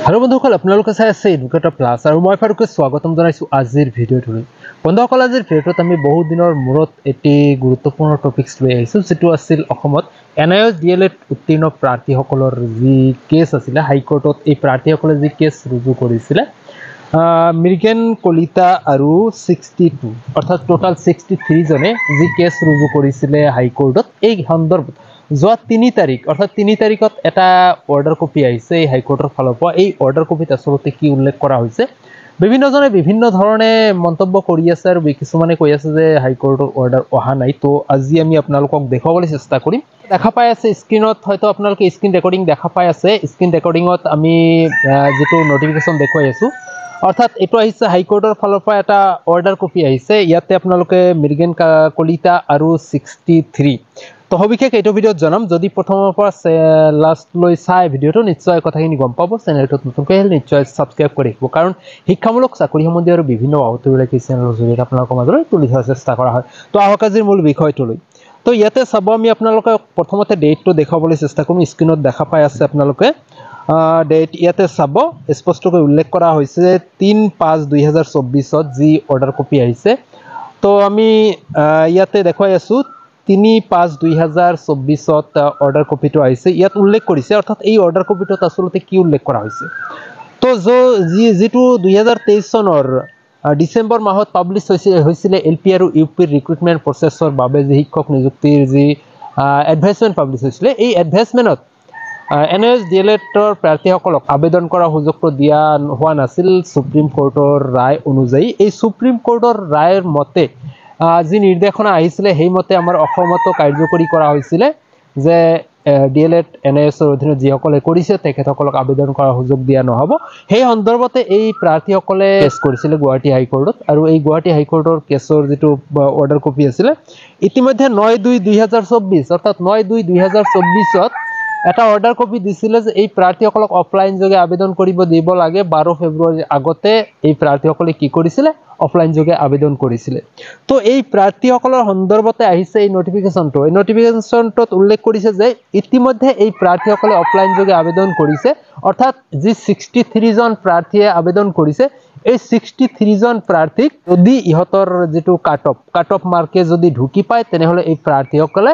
Hello बंधुসকল আপোনালোকে চাই আছে এডুকেটৰ প্লাস আৰু মই ফাৰুকে স্বাগতম জনাইছো আজিৰ ভিডিঅ'টোলৈ। বন্ধুসকল আজিৰ ভিডিঅ'টোত আমি বহু দিনৰ মূৰত এটি গুৰুত্বপূৰ্ণ টপিকস লৈ আহিছো যেটো আছিল অসমত এনআইএছ ডিএলএড উত্তীৰ্ণ প্ৰাৰ্থীসকলৰ যি কেছ আছিল হাইকোৰ্টত এই প্ৰাৰ্থীসকলে যি কেছ ৰুজু কৰিছিল মিৰ্গেন কলিতা আৰু 62 অৰ্থাৎ টোটাল 63 জনে যি কেছ ৰুজু কৰিছিল হাইকোৰ্টত এই সন্দৰ্ভত যোৱা 3 তাৰিখ অৰ্থাৎ 3 তাৰিখত এটা অৰ্ডাৰ কপি আহিছে এই হাইকোৰ্টৰ ফালৰ পৰা এই অৰ্ডাৰ কপিত আসলতে কি উল্লেখ কৰা হৈছে বিভিন্নজনে বিভিন্ন ধৰণে মন্তব্য কৰি আছে আৰু কিছুমানে কৈ আছে যে হাইকোৰ্টৰ অৰ্ডাৰ অহা নাই তো আজি আমি আপোনালোকক দেখাবলৈ চেষ্টা কৰিম দেখা পাই আছে স্ক্ৰিনত হয়তো আপোনালোকে স্ক্ৰিন ৰেকৰ্ডিং দেখা পাই আছে স্ক্ৰিন ৰেকৰ্ডিংত আমি যেটো নোটিফিকেশন দেখুৱাই আছো অৰ্থাৎ এটো আহিছে হাইকোৰ্টৰ ফালৰ পৰা এটা অৰ্ডাৰ কপি আহিছে ইয়াতে আপোনালোকে মিৰ্গেন কলিতা আৰু 63 তো হবিকে এইটো ভিডিওত জানাম যদি প্ৰথমৰ পৰা লাষ্ট লৈ চাই ভিডিওটো নিশ্চয় কথাখিনি গম পাব চেনেলটো নতুনকৈ আহিলে নিশ্চয় সাবস্ক্ৰাইব কৰি ৰাখিব কাৰণ শিক্ষামূলক চাকৰি সম্বন্ধীয় আৰু বিভিন্ন আউটৰিক চেনেলৰ জৰিয়তে আপোনালোকৰ মাজলৈ তুলি ধৰাৰ চেষ্টা কৰা হয় তো আহক আজিৰ মূল বিষয়টো লৈ তো ইয়াতে চাব আমি আপোনালোকক প্ৰথমতে ডেটটো দেখাবলৈ চেষ্টা কৰিম স্ক্ৰিনত দেখা পাই আছে আপোনালোকে ডেট ইয়াতে চাব স্পষ্টকৈ উল্লেখ কৰা হৈছে 3/5/2024 ত যি অৰ্ডাৰ কপি আহিছে তো আমি ইয়াতে দেখাই আছো 3/5/2024 ত অৰ্ডাৰ কপিটো আহিছে ইয়াত উল্লেখ কৰিছে অৰ্থাৎ এই অৰ্ডাৰ কপিটোত আসলতে কি উল্লেখ কৰা হৈছে তো যেটো 2023 চনৰ ডিসেম্বৰ মাহত পাবলিশ হৈছিল এলপি আৰু ইউপি ৰিক্ৰুটমেন্ট প্ৰচেছৰ বাবে যে শিক্ষক নিযুক্তিৰ যে এডভাইসমেন্ট পাবলিশ হৈছিল এই এডভাইসমেন্টত এনএস ডিএলএডৰ প্ৰাৰ্থীসকলক আবেদন কৰা সুযোগটো দিয়া হোৱা নাছিল সুপ্ৰিম কোৰ্টৰ ৰায় অনুযায়ী এই সুপ্ৰিম কোৰ্টৰ ৰায়ৰ মতে যি নিৰ্দেশনা আহিছিল সেই মতে আমাৰ অসমতো কাৰ্যকৰী কৰা হৈছিল যে ডিএলএড এনএছৰ অধীনত যিসকলে কৰিছে তেখেতসকলক আবেদন কৰাৰ সুযোগ দিয়া নহব সেই সন্দৰ্ভতে এই প্ৰাৰ্থীসকলে কেছ কৰিছিল গুৱাহাটী হাইকোৰ্টত আৰু এই গুৱাহাটী হাইকোৰ্টৰ কেছৰ যেটো অৰ্ডাৰ কপি আছিল ইতিমধ্যে 9/2/2024 অৰ্থাৎ 9/2/2024 ত এটা অৰ্ডাৰ কপি দিছিল যে এই প্ৰাৰ্থীসকলক অফলাইন যোগে আবেদন কৰিব দিব লাগে 12 ফেব্ৰুৱাৰীৰ আগতে এই প্ৰাৰ্থীসকলে কি কৰিছিল অফলাইন যোগে আবেদন কৰিছিল তো এই প্ৰাৰ্থীসকলৰ সন্দৰ্ভতে আহিছে এই নোটিফিকেশনটোত উল্লেখ কৰিছে যে ইতিমধ্যে এই প্ৰাৰ্থীসকলে অফলাইন যোগে আবেদন কৰিছে অৰ্থাৎ যি 63 জন প্ৰাৰ্থীয়ে আবেদন কৰিছে এই 63 জন প্ৰাৰ্থীক যদি ইহতৰ যেটো কাট অফ মাৰ্কে যদি ঢুকি পায় তেনেহলে এই প্ৰাৰ্থীসকলে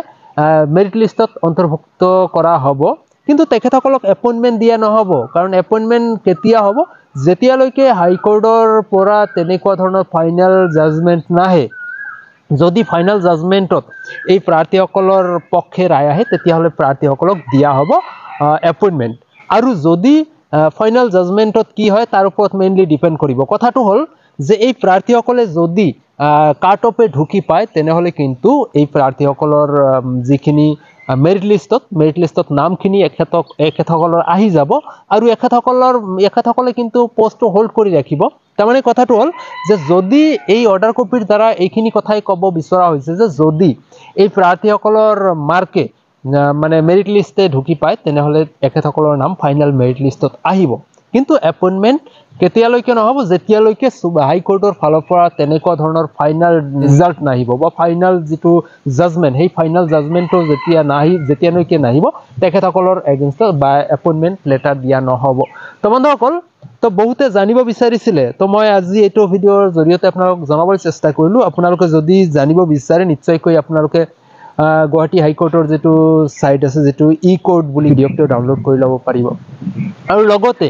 মেৰিট লিষ্টত অন্তৰ্ভুক্ত কৰা হ'ব কিন্তু তেখেতসকলক এপইন্টমেন্ট দিয়া নহব কাৰণ এপইন্টমেন্ট কেতিয়া হ'ব যেতিয়ালৈকে হাইকোৰ্টৰ পৰা তেনেকুৱা ধৰণৰ ফাইনাল জাজমেন্ট নাহে যদি ফাইনাল জাজমেন্টত এই প্ৰাৰ্থীসকলৰ পক্ষে ৰায় আহে তেতিয়াহলে প্ৰাৰ্থীসকলক দিয়া হ'ব এপইন্টমেন্ট আৰু যদি ফাইনাল জাজমেন্টত কি হয় তাৰ ওপৰত মেইনলি ডিপেন্ড কৰিব কথাটো হল যে এই প্ৰাৰ্থীসকলে যদি কাট অফে ঢুকি পায় তেনেহলে কিন্তু এই প্ৰাৰ্থীসকলৰ যিখিনি মেৰিট লিষ্টত নামখিনি এখেতসকলৰ আহি যাব আৰু এখেতসকলে কিন্তু পোষ্টটো হোল্ড কৰি ৰাখিব তাৰমানে কথাটো হল যে যদি এই অৰ্ডাৰ কপিৰ দ্বাৰা এইখিনি কথাই ক'ব বিচৰা হৈছে যে যদি এই প্ৰাৰ্থীসকলৰ মাৰ্কে মানে মেৰিট লিষ্টে ঢুকি পায় তেনেহলে এখেতসকলৰ নাম ফাইনাল মেৰিট লিষ্টত আহিব কিন্তু এপইন্টমেন্ট কেতিয়ালৈকে নহব যেতিয়ালৈকে হাইকোৰ্টৰ ফালৰ পৰা তেনেকুৱা ধৰণৰ ফাইনাল ৰিজাল্ট নাহিব বা ফাইনাল যেটো জাজমেন্ট সেই ফাইনাল জাজমেন্টটো যেতিয়ালৈকে নাহিব তেখেতসকলৰ এগেইনষ্টত বা এপইন্টমেন্ট লেটাৰ দিয়া নহব তো বন্ধুসকল তো বহুতে জানিব বিচাৰিছিল তো মই আজি এইটো ভিডিওৰ জৰিয়তে আপোনালোকক জনাবলৈ চেষ্টা কৰিলো আপোনালোকে যদি জানিব বিচাৰে নিশ্চয়কৈ আপোনালোকে গুৱাহাটী হাইকোৰ্টৰ যেটো সাইট আছে যেটো ই-কোৰ্ট বুলি ডিএফটো ডাউনলোড কৰি লব পাৰিব আৰু লগতে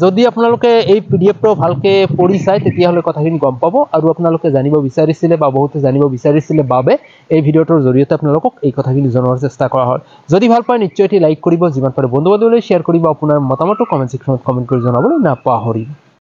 যদি আপোনালোকে এই পিডিএফটো ভালকে পঢ়ি চাই তেতিয়াহলে কথাখিনি গম পাব আৰু আপোনালোকে জানিব বিচাৰিছিল বা বহুতে জানিব বিচাৰিছিল বাবে এই ভিডিওটোৰ জৰিয়তে আপোনালোকক এই কথাখিনি জনাৰ চেষ্টা কৰা হয় যদি ভাল পায় নিশ্চয়কৈ লাইক কৰিব যিমান পাৰে বন্ধু-বান্ধৱীলৈ শ্বেয়াৰ কৰিব আপোনাৰ মতামতটো কমেন্ট সেকশনত কমেন্ট কৰি জনাবলৈ নাপাহৰিব